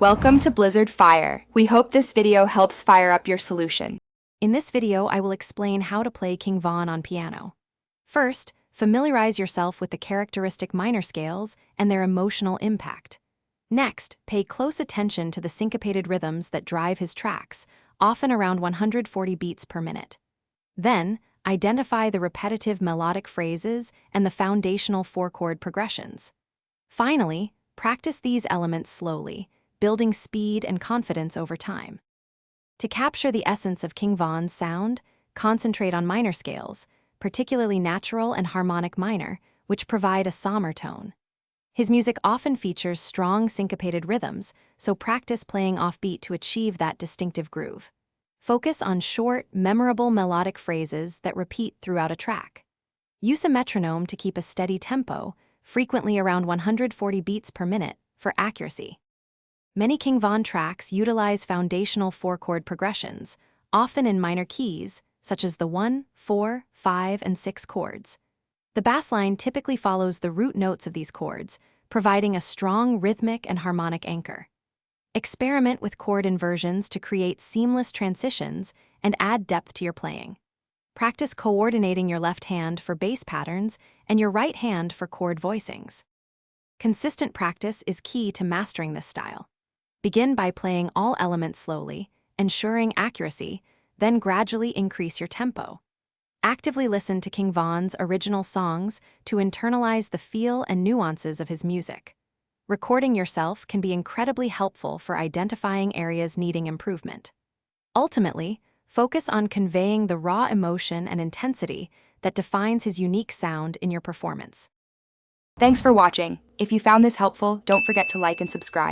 Welcome to Blizzard Fire. We hope this video helps fire up your solution. In this video, I will explain how to play King Von on piano. First, familiarize yourself with the characteristic minor scales and their emotional impact. Next, pay close attention to the syncopated rhythms that drive his tracks, often around 140 beats per minute. Then, identify the repetitive melodic phrases and the foundational four-chord progressions. Finally, practice these elements slowly, building speed and confidence over time. To capture the essence of King Von's sound, concentrate on minor scales, particularly natural and harmonic minor, which provide a somber tone. His music often features strong syncopated rhythms, so practice playing offbeat to achieve that distinctive groove. Focus on short, memorable melodic phrases that repeat throughout a track. Use a metronome to keep a steady tempo, frequently around 140 beats per minute, for accuracy. Many King Von tracks utilize foundational four-chord progressions, often in minor keys, such as the 1, 4, 5, and 6 chords. The bass line typically follows the root notes of these chords, providing a strong rhythmic and harmonic anchor. Experiment with chord inversions to create seamless transitions and add depth to your playing. Practice coordinating your left hand for bass patterns and your right hand for chord voicings. Consistent practice is key to mastering this style. Begin by playing all elements slowly, ensuring accuracy, then gradually increase your tempo. Actively listen to King Von's original songs to internalize the feel and nuances of his music. Recording yourself can be incredibly helpful for identifying areas needing improvement. Ultimately, focus on conveying the raw emotion and intensity that defines his unique sound in your performance. Thanks for watching. If you found this helpful, don't forget to like and subscribe.